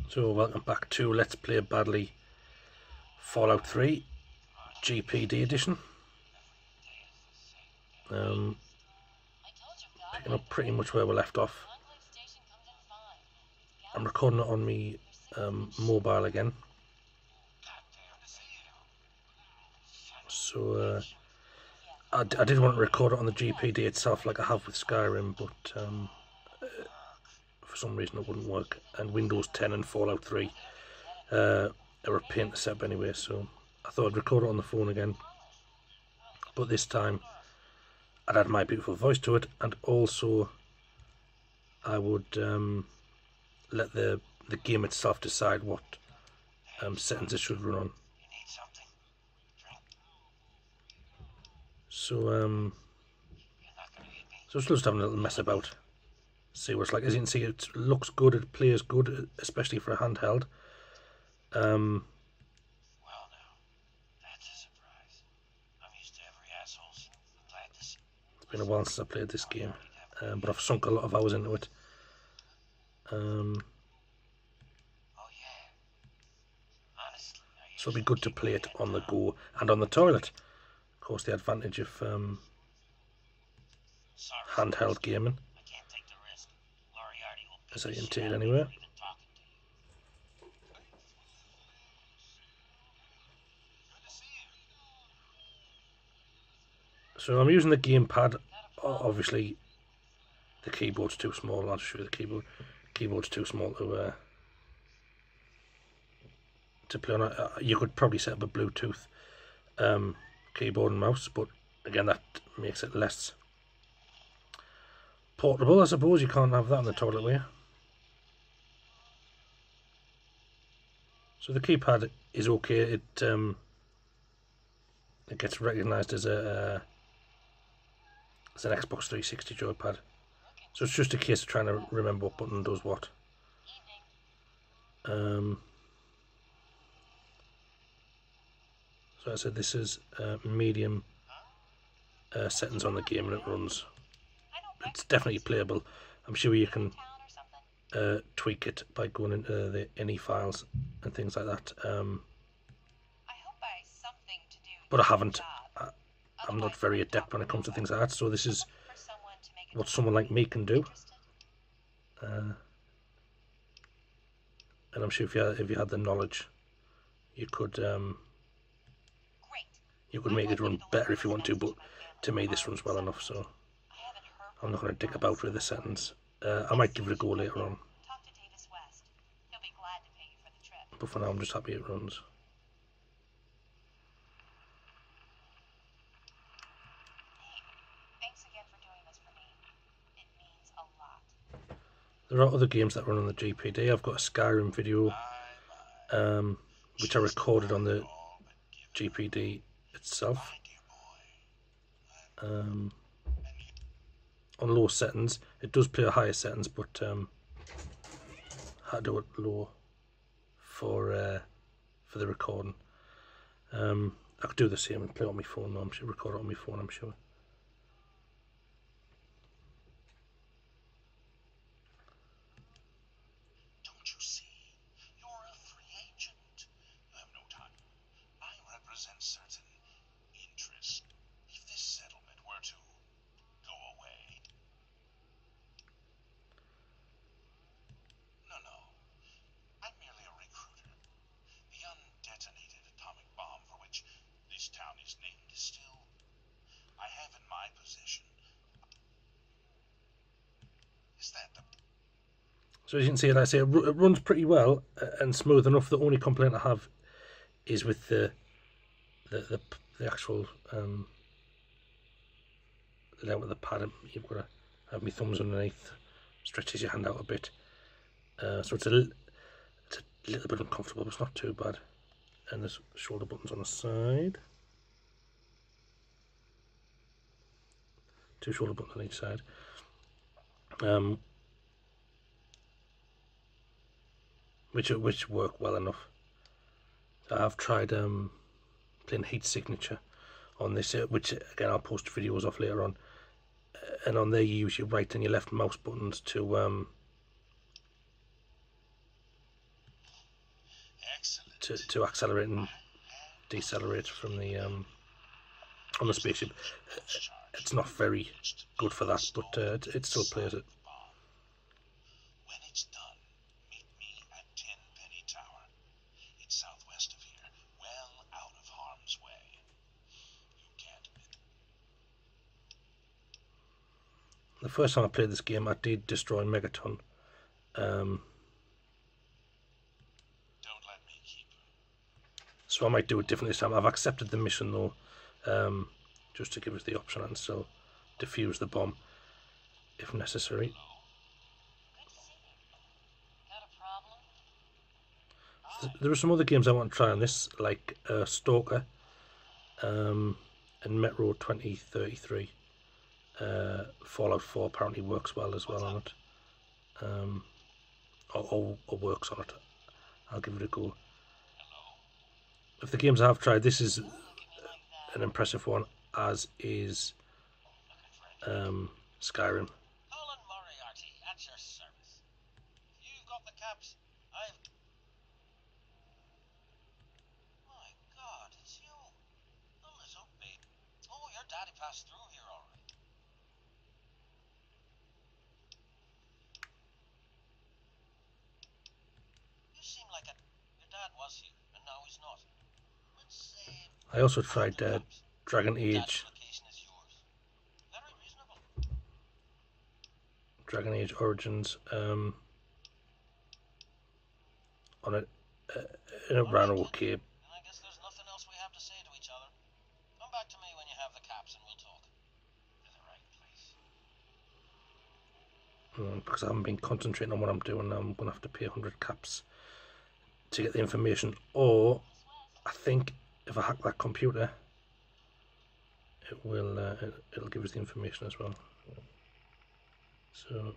So welcome back to Let's Play Badly Fallout 3 GPD edition. Picking up pretty much where we left off. I'm recording it on me mobile again. So I did want to record it on the GPD itself like I have with Skyrim, but for some reason it wouldn't work, and Windows 10 and Fallout 3 are a pain to set up anyway, so I thought I'd record it on the phone again, but this time I'd add my beautiful voice to it, and also I would let the game itself decide what settings it should run on. So just having a little mess about, see what it's like. As you can see, it looks good, it plays good, especially for a handheld. Well, now, that's a surprise. I'm used to every asshole's glad to see. It's been a while since I played this game, but I've sunk a lot of hours into it. Oh, yeah. Honestly, So it'll be good to play it on the go and on the toilet. Of course, the advantage of handheld gaming, I can't take the risk. Moriarty will as I intend anyway. even talking to you. So I'm using the gamepad. Obviously, the keyboard's too small. I'll just show you the keyboard. The keyboard's too small to play on. You could probably set up a Bluetooth keyboard and mouse, but again, that makes it less portable. I suppose you can't have that in the toilet, will you? So the keypad is okay. It gets recognised as an Xbox 360 joypad. So it's just a case of trying to remember what button does what. So I said this is medium settings on the game, and it runs. It's definitely playable. I'm sure you can tweak it by going into the NE files and things like that. But I haven't. I'm not very adept when it comes to things like that. So this is what someone like me can do. And I'm sure if you had the knowledge, you could make it run better if you want to. But to me, this runs well enough. So I'm not going to dig about with the settings. I might give it a go later on. But for now, I'm just happy it runs. There are other games that run on the GPD. I've got a Skyrim video, which I recorded on the GPD itself. On low settings, it does play at higher settings, but I do it low for the recording. I could do the same and play it on my phone. No, I'm sure record it on my phone. I'm sure. Don't you see? You're a free agent. You have no time. I represent certain interests. If this settlement were to go away. No. I'm merely a recruiter. The undetonated atomic bomb for which this town is named is still, I have in my possession. Is that the... So as you can see, like I say, it runs pretty well and smooth enough. The only complaint I have is with the actual length of the pad. You've got to have my thumbs underneath, stretches your hand out a bit. So it's a little bit uncomfortable, but it's not too bad. And there's shoulder buttons on the side. 2 shoulder buttons on each side. Which work well enough. I've tried playing Heat Signature on this, which again I'll post videos of later on. And on there you use your right and your left mouse buttons to to accelerate and decelerate from the on the spaceship. It's not very good for that, but it still plays it. When it's done, meet me at 10 Penny Tower. It's southwest of here, well out of harm's way. You can't miss. The first time I played this game, I did destroy Megaton. Don't let me keep. So I might do it differently this time. I've accepted the mission though, just to give us the option and still defuse the bomb if necessary. There are some other games I want to try on this, like Stalker and Metro 2033. Fallout 4 apparently works well as well on it, or works on it. I'll give it a go. Of the games I have tried, this is an impressive one, as is Skyrim. Colin Moriarty at your service. You've got the caps. I've. My God, it's you. The little baby. Oh, your daddy passed through here already. You seem like a. Your dad was here, and now he's not. Let's say. I also tried Dragon Age. Location is yours. Very reasonable. Dragon Age Origins on it, and it ran okay. And I guess there's nothing else we have to say to each other. Come back to me when you have the caps and we'll talk. To the right place. Because I haven't been concentrating on what I'm doing now, I'm going to have to pay 100 caps to get the information. Or I think if I hack that computer, it will it'll give us the information as well. So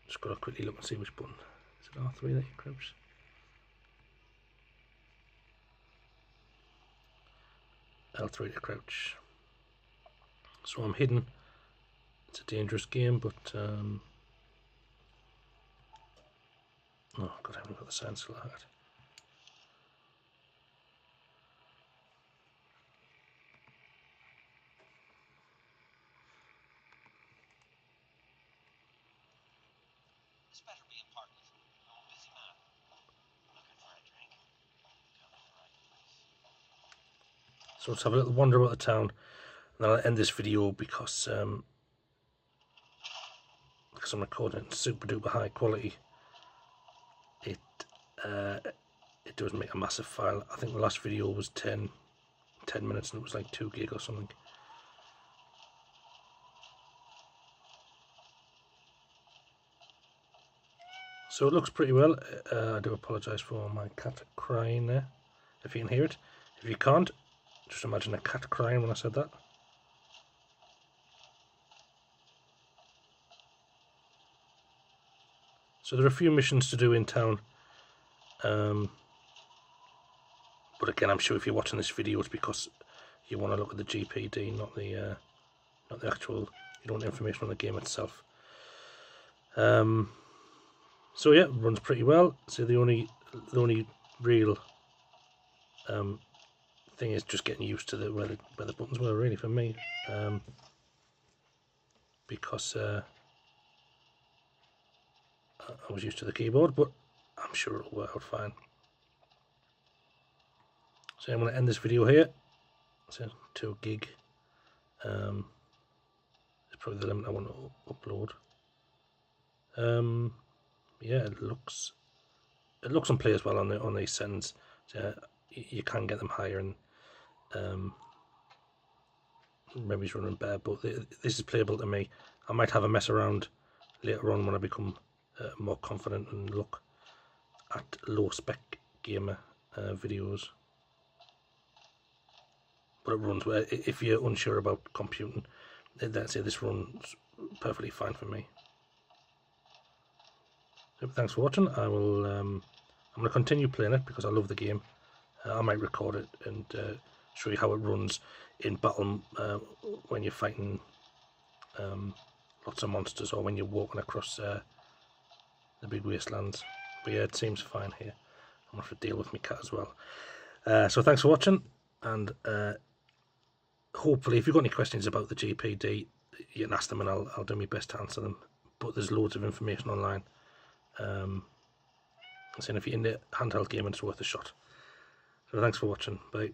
just got to quickly look and see which button. Is it R3 that you crouch? L3 to crouch. So I'm hidden. It's a dangerous game, but oh god, I haven't got the sound still like that. This better be important. I'm a busy man. Looking for a drink. Come to the right place. So let's have a little wander about the town, and then I'll end this video because I'm recording it in super duper high quality. It does make a massive file. I think the last video was 10 minutes and it was like 2 gig or something. So it looks pretty well. I do apologise for my cat crying there, if you can hear it. If you can't, just imagine a cat crying when I said that. So there are a few missions to do in town, but again, I'm sure if you're watching this video, it's because you want to look at the GPD, not the actual. You don't want information on the game itself. So yeah, it runs pretty well. So the only real thing is just getting used to where the buttons were really for me, because I was used to the keyboard, but I'm sure it'll work out fine. So I'm going to end this video here. So 2 gig. It's probably the limit I want to upload. Yeah, it looks and plays well on these settings. So you can get them higher, and memory's running bare, but this is playable to me. I might have a mess around later on when I become more confident and look at low spec gamer videos. But it runs well. If you're unsure about computing, then say this runs perfectly fine for me. So thanks for watching. I'm going to continue playing it because I love the game. I might record it and show you how it runs in battle when you're fighting lots of monsters, or when you're walking across the big wastelands. But yeah, it seems fine here. I'm going to have to deal with my cat as well. So thanks for watching, and hopefully if you've got any questions about the GPD, you can ask them and I'll do my best to answer them. But there's loads of information online. So if you're into handheld gaming, it's worth a shot. So thanks for watching. Bye.